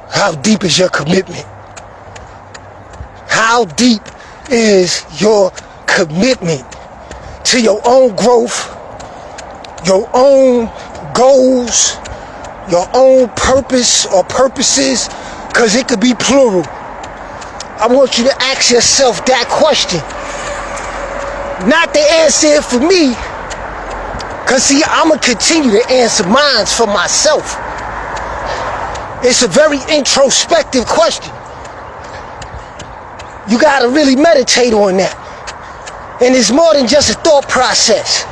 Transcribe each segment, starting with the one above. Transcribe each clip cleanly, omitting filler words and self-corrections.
How deep is your commitment? How deep is your commitment to your own growth, your own goals, your own purpose or purposes? Because it could be plural. I want you to ask yourself that question. Not to answer it for me, because see, I'm going to continue to answer mine for myself. It's a very introspective question. You got to really meditate on that. And it's more than just a thought process.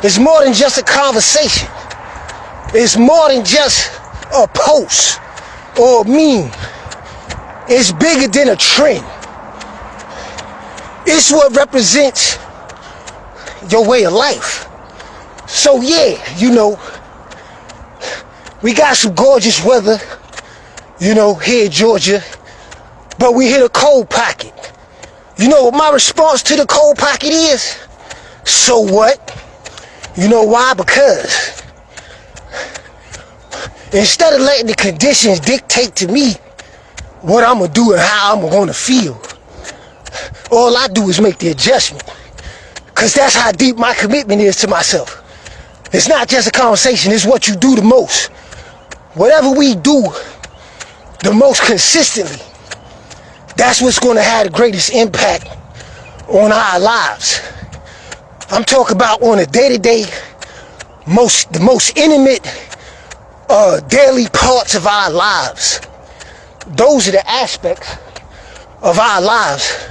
It's more than just a conversation. It's more than just a post or a meme. It's bigger than a trend. It's what represents your way of life. So yeah, you know, we got some gorgeous weather, you know, here in Georgia, but we hit a cold pocket. You know what my response to the cold pocket is? So what? You know why? Because instead of letting the conditions dictate to me what I'm going to do and how I'm going to feel, all I do is make the adjustment. Because that's how deep my commitment is to myself. It's not just a conversation, it's what you do the most. Whatever we do the most consistently, that's what's going to have the greatest impact on our lives. I'm talking about on a day-to-day, the most intimate, daily parts of our lives. Those are the aspects of our lives,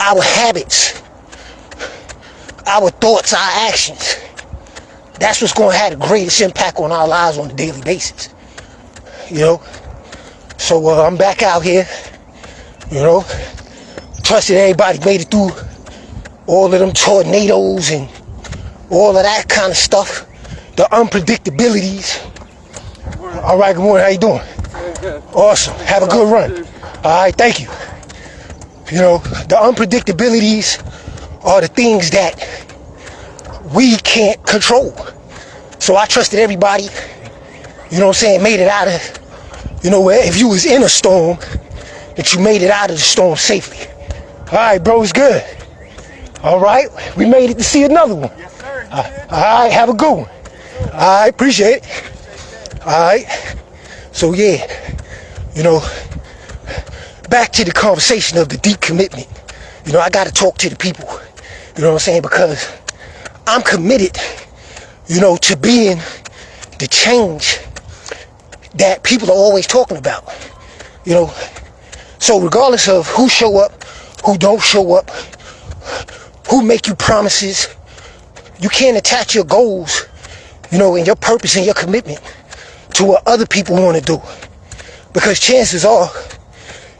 our habits, our thoughts, our actions. That's what's going to have the greatest impact on our lives on a daily basis. You know? So I'm back out here, you know, trusting everybody made it through all of them tornadoes and all of that kind of stuff, the unpredictabilities. All right, good morning, how you doing? Good. Awesome, have a good run. All right, thank you. You know, the unpredictabilities are the things that we can't control. So I trusted everybody, you know what I'm saying, made it out of, you know, if you was in a storm, that you made it out of the storm safely. All right, bro, it's good. All right, we made it to see another one. Yes, sir. All right, have a good one. All right, appreciate it. All right, so yeah, you know, back to the conversation of the deep commitment. You know, I got to talk to the people, you know what I'm saying, because I'm committed, you know, to being the change that people are always talking about, you know. So regardless of who show up, who don't show up, who make you promises, you can't attach your goals, you know, and your purpose and your commitment to what other people want to do. Because chances are,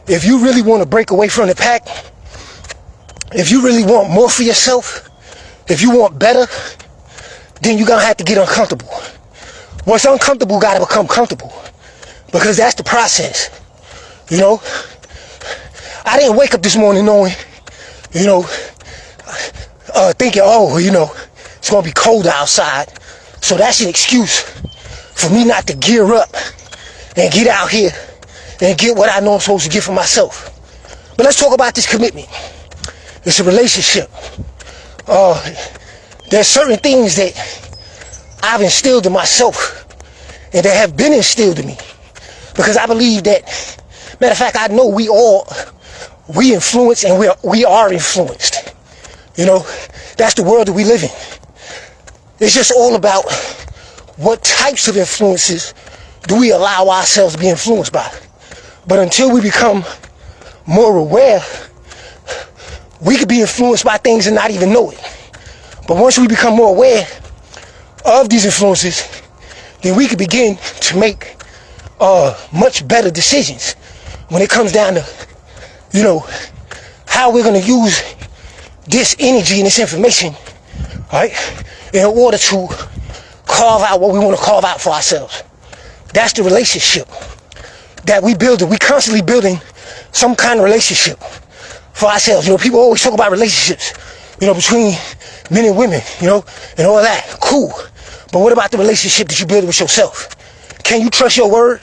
if you really want to break away from the pack, if you really want more for yourself, if you want better, then you're going to have to get uncomfortable. What's uncomfortable got to become comfortable. Because that's the process. You know? I didn't wake up this morning knowing, you know, thinking, oh, you know, it's going to be cold outside. So that's an excuse for me not to gear up and get out here and get what I know I'm supposed to get for myself. But let's talk about this commitment. It's a relationship. There's certain things that I've instilled in myself and that have been instilled in me. Because I believe that, matter of fact, I know we influence and we are influenced. You know, that's the world that we live in. It's just all about what types of influences do we allow ourselves to be influenced by. But until we become more aware, we could be influenced by things and not even know it. But once we become more aware of these influences, then we could begin to make much better decisions when it comes down to, you know, how we're going to use this energy and this information, right, in order to carve out what we want to carve out for ourselves. That's the relationship that we build. We constantly building some kind of relationship for ourselves. You know, people always talk about relationships, you know, between men and women, you know, and all that. Cool. But what about the relationship that you build with yourself? Can you trust your word?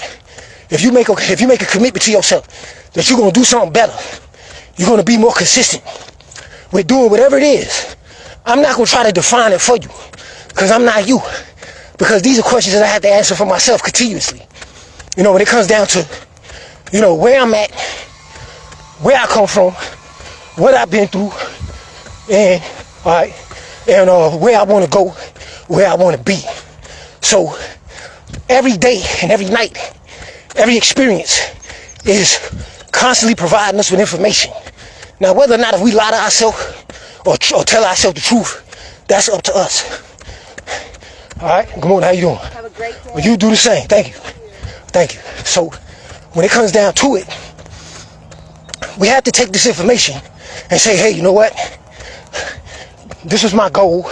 if you make a commitment to yourself that you're gonna do something better, you're gonna be more consistent with doing whatever it is. I'm not gonna try to define it for you, because I'm not you. Because these are questions that I have to answer for myself continuously. You know, when it comes down to, you know, where I'm at, where I come from, what I've been through, and where I want to go, where I want to be. So every day and every night, every experience is constantly providing us with information. Now, whether or not if we lie to ourselves or tell ourselves the truth, that's up to us. All right, good morning. How you doing? Have a great day. Well, you do the same. Thank you. Thank you. So when it comes down to it, we have to take this information and say, hey, you know what? This is my goal.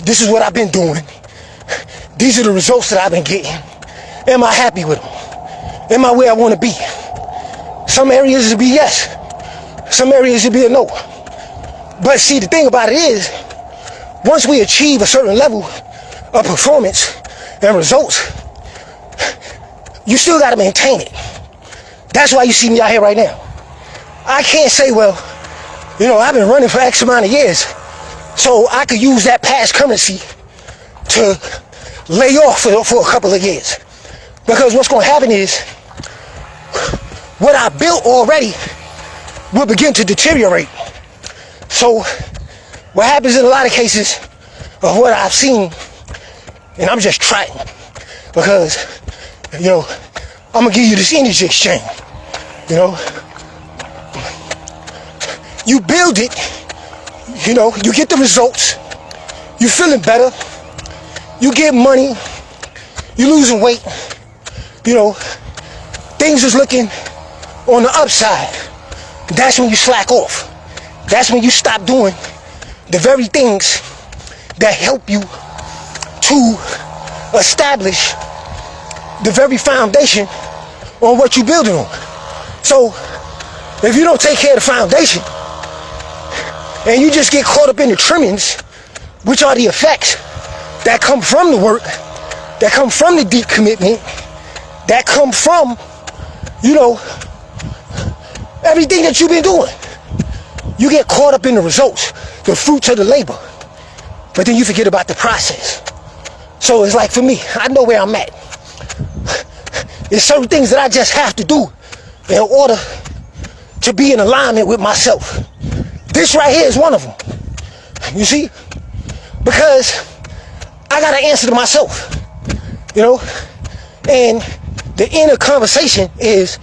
This is what I've been doing. These are the results that I've been getting. Am I happy with them? Am I where I want to be? Some areas it'll be yes. Some areas it'll be a no. But see, the thing about it is, once we achieve a certain level of performance and results, you still got to maintain it. That's why you see me out here right now. I can't say, well, you know, I've been running for X amount of years, so I could use that past currency to lay off for a couple of years. Because what's going to happen is, what I built already will begin to deteriorate. So what happens in a lot of cases of what I've seen, and I'm just trying, because, you know, I'm going to give you this energy exchange. You know, you build it, you know, you get the results, you feeling better, you get money, you losing weight, you know, things is looking on the upside. That's when you slack off. That's when you stop doing the very things that help you to establish the very foundation on what you're building on. So if you don't take care of the foundation and you just get caught up in the trimmings, which are the effects that come from the work, that come from the deep commitment, that come from, you know, everything that you've been doing, you get caught up in the results, the fruits of the labor, but then you forget about the process. So it's like, for me, I know where I'm at. There's certain things that I just have to do in order to be in alignment with myself. This right here is one of them. You see? Because I got to answer to myself. You know? And the inner conversation is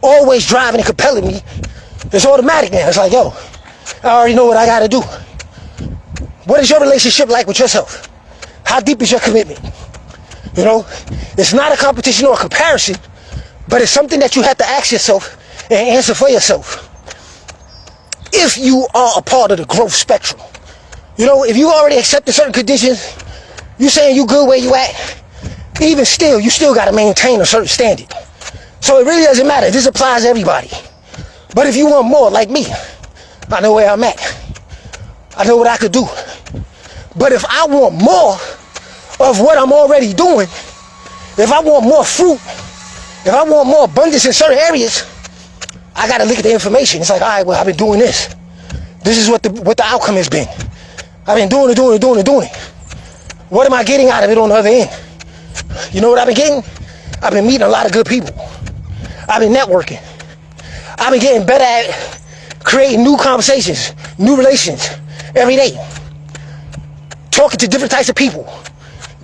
always driving and compelling me. It's automatic now. It's like, yo, I already know what I got to do. What is your relationship like with yourself? How deep is your commitment? You know, it's not a competition or a comparison, but it's something that you have to ask yourself and answer for yourself. If you are a part of the growth spectrum, you know, if you already accepted certain conditions, you saying you good where you at, even still, you still got to maintain a certain standard. So it really doesn't matter. This applies to everybody. But if you want more, like me, I know where I'm at. I know what I could do. But if I want more of what I'm already doing, if I want more fruit, if I want more abundance in certain areas, I got to look at the information. It's like, all right, well, I've been doing this. This is what the outcome has been. I've been doing it. What am I getting out of it on the other end? You know what I've been getting? I've been meeting a lot of good people. I've been networking. I've been getting better at creating new conversations, new relations every day. Talking to different types of people,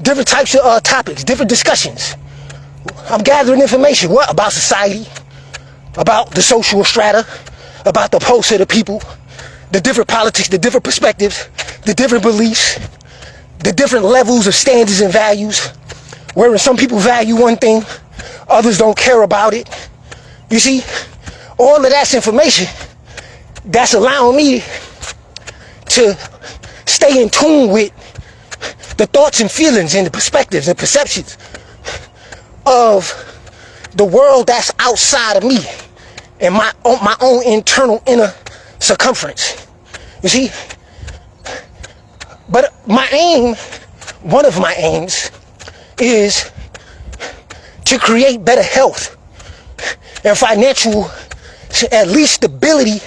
different types of topics, different discussions. I'm gathering information. What? About society, about the social strata, about the pulse of the people, the different politics, the different perspectives, the different beliefs, the different levels of standards and values, whereas some people value one thing, others don't care about it. You see, all of that's information that's allowing me to stay in tune with the thoughts and feelings and the perspectives and perceptions of the world that's outside of me and my own internal inner circumference. You see? But my aim, one of my aims, is to create better health and financial, at least stability.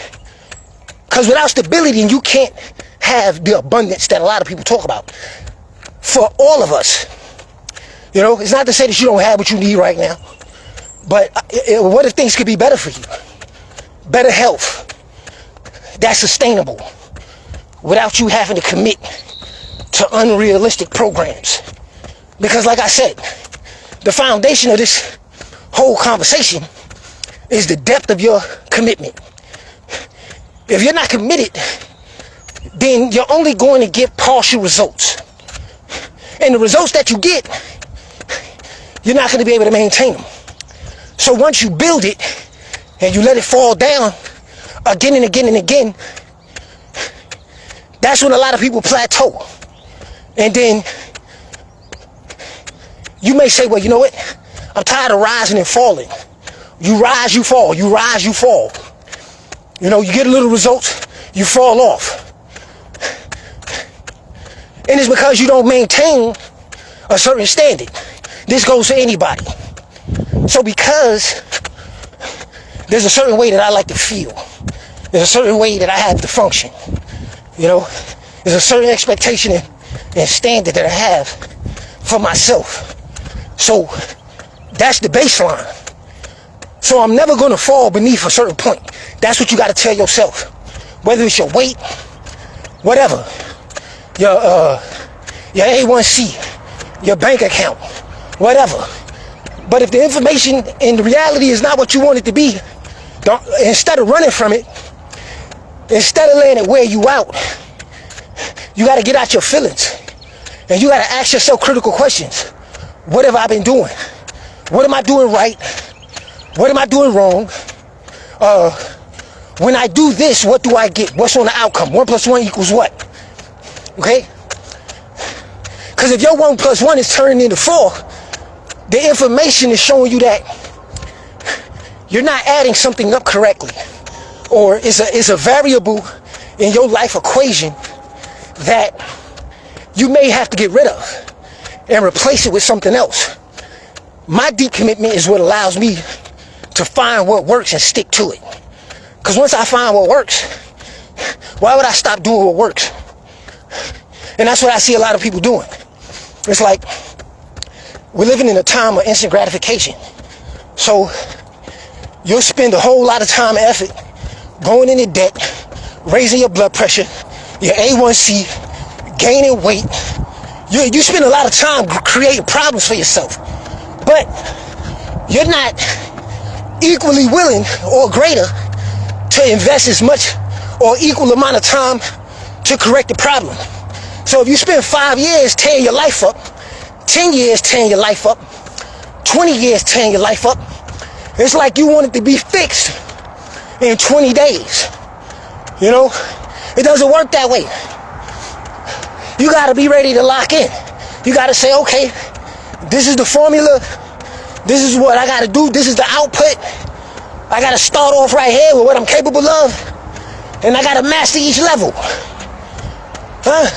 Because without stability, you can't have the abundance that a lot of people talk about. For all of us, you know, it's not to say that you don't have what you need right now, but what if things could be better for you? Better health that's sustainable without you having to commit to unrealistic programs. Because like I said, the foundation of this whole conversation is the depth of your commitment. If you're not committed, then you're only going to get partial results. And the results that you get, you're not going to be able to maintain them. So once you build it and you let it fall down again and again and again, that's when a lot of people plateau. And then you may say, well, you know what? I'm tired of rising and falling. You rise, you fall. You rise, you fall. You know, you get a little results, you fall off. And it's because you don't maintain a certain standard. This goes for anybody. So because there's a certain way that I like to feel, there's a certain way that I have to function, you know, there's a certain expectation and standard that I have for myself. So that's the baseline. So I'm never going to fall beneath a certain point. That's what you got to tell yourself. Whether it's your weight, whatever, your A1C, your bank account, whatever. But if the information and the reality is not what you want it to be, instead of running from it, instead of letting it wear you out, you got to get out your feelings. And you got to ask yourself critical questions. What have I been doing? What am I doing right? What am I doing wrong? When I do this, what do I get? What's on the outcome? 1 + 1 = what? Okay? Because if your 1 + 1 is turning into 4, the information is showing you that you're not adding something up correctly. Or it's a variable in your life equation that you may have to get rid of and replace it with something else. My deep commitment is what allows me to find what works and stick to it. Because once I find what works, why would I stop doing what works? And that's what I see a lot of people doing. It's like we're living in a time of instant gratification. So you'll spend a whole lot of time and effort going into debt, raising your blood pressure, your A1C, gaining weight. You spend a lot of time creating problems for yourself. But you're not equally willing or greater to invest as much or equal amount of time to correct the problem. So if you spend 5 years tearing your life up, 10 years tearing your life up, 20 years tearing your life up, it's like you want it to be fixed in 20 days. You know, it doesn't work that way. You got to be ready to lock in. You got to say, okay, this is the formula. This is what I got to do. This is the output. I got to start off right here with what I'm capable of. And I got to master each level. Huh?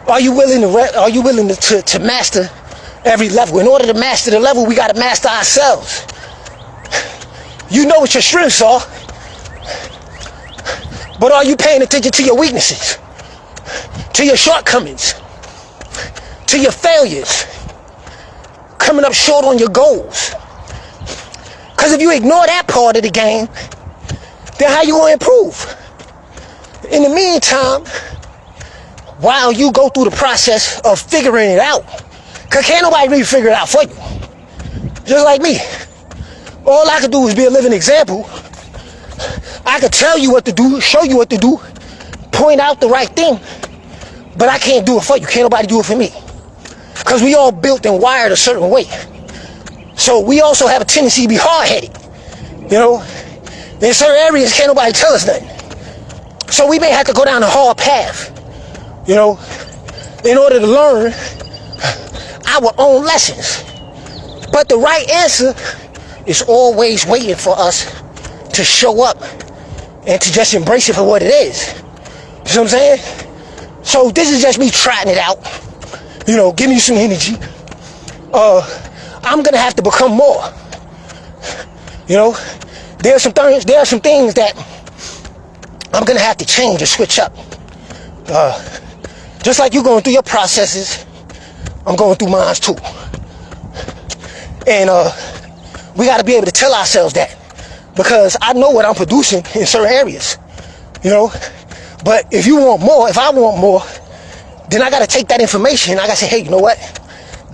Are you willing to master every level? In order to master the level, we got to master ourselves. You know what your strengths are. But are you paying attention to your weaknesses? To your shortcomings? To your failures? Coming up short on your goals? Because if you ignore that part of the game, then how you going to improve? In the meantime, while you go through the process of figuring it out, because can't nobody really figure it out for you. Just like me. All I could do is be a living example. I could tell you what to do, show you what to do, point out the right thing, but I can't do it for you. Can't nobody do it for me. Because we all built and wired a certain way. So we also have a tendency to be hard-headed. You know, in certain areas, can't nobody tell us nothing. So we may have to go down a hard path, you know, in order to learn our own lessons. But the right answer is always waiting for us to show up and to just embrace it for what it is. You know what I'm saying? So this is just me trotting it out. You know, giving you some energy. I'm gonna have to become more. You know, there are some things that I'm gonna have to change or switch up. Just like you going through your processes, I'm going through mine too. And we got to be able to tell ourselves that, because I know what I'm producing in certain areas, you know. But if you want more, if I want more, then I got to take that information and I got to say, hey, you know what?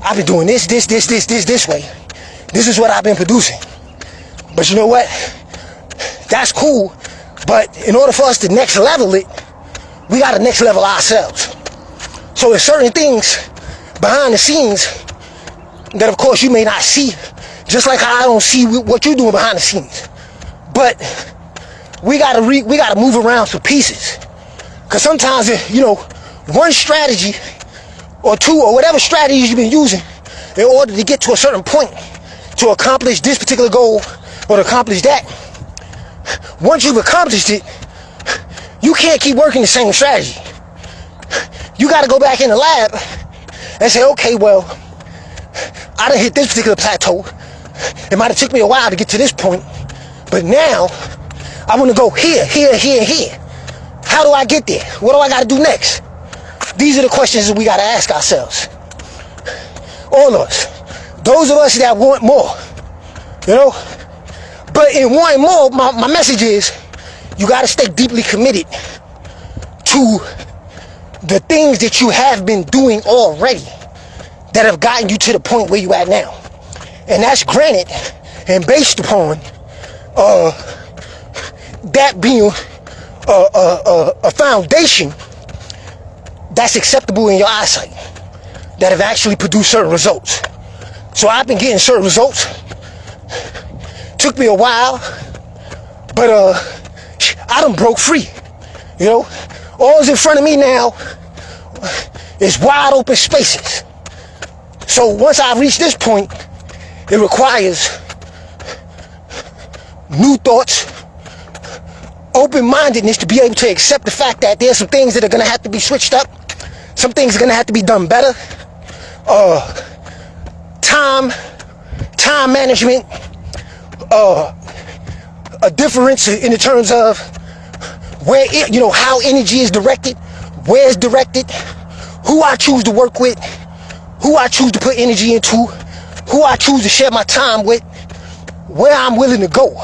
I've been doing this way. This is what I've been producing. But you know what? That's cool. But in order for us to next level it, we got to next level ourselves. So there's certain things behind the scenes that, of course, you may not see, just like how I don't see what you're doing behind the scenes. But we gotta move around some pieces, because sometimes, you know, one strategy or two or whatever strategies you've been using in order to get to a certain point to accomplish this particular goal or to accomplish that, once you've accomplished it, you can't keep working the same strategy. You got to go back in the lab and say, okay, well, I done hit this particular plateau. It might have took me a while to get to this point, but now I want to go here, here, here, and here. How do I get there? What do I got to do next? These are the questions that we got to ask ourselves. All of us. Those of us that want more, you know. But in wanting more, my message is, you got to stay deeply committed to the things that you have been doing already that have gotten you to the point where you at now. And that's granted and based upon that being a foundation that's acceptable in your eyesight, that have actually produced certain results. So I've been getting certain results. Took me a while, but I done broke free. You know, all's in front of me now is wide open spaces. So once I reach this point, it requires new thoughts, open-mindedness to be able to accept the fact that there's some things that are going to have to be switched up. Some things are going to have to be done better. Time management, a difference in the terms of where you know, how energy is directed, where it's directed, who I choose to work with, who I choose to put energy into, who I choose to share my time with, where I'm willing to go,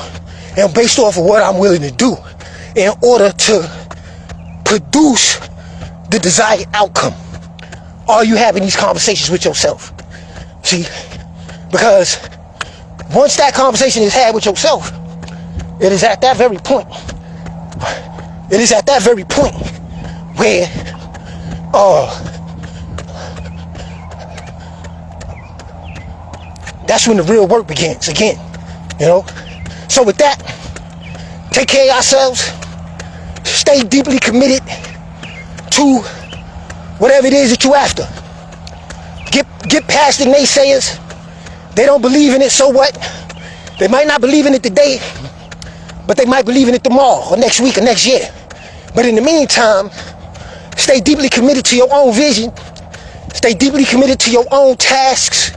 and based off of what I'm willing to do in order to produce the desired outcome. Are you having these conversations with yourself? See, because once that conversation is had with yourself, it is at that very point. It is at that very point where that's when the real work begins again, you know. So with that, take care of yourselves. Stay deeply committed to whatever it is that you're after. Get past the naysayers. They don't believe in it, so what? They might not believe in it today, but they might believe in it tomorrow or next week or next year. But in the meantime, stay deeply committed to your own vision. Stay deeply committed to your own tasks.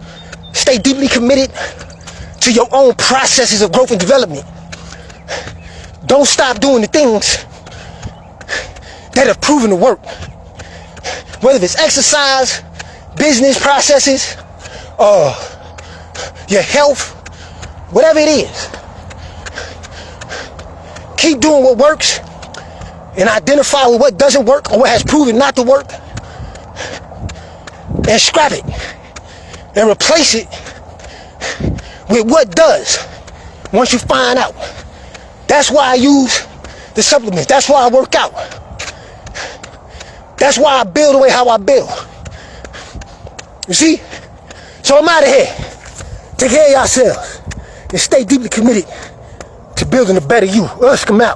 Stay deeply committed to your own processes of growth and development. Don't stop doing the things that have proven to work. Whether it's exercise, business processes, your health, whatever it is. Keep doing what works and identify with what doesn't work or what has proven not to work, and scrap it and replace it with what does once you find out. That's why I use the supplements. That's why I work out. That's why I build the way how I build. You see? So I'm out of here. Take care of yourselves and stay deeply committed to building a better you. Us come out.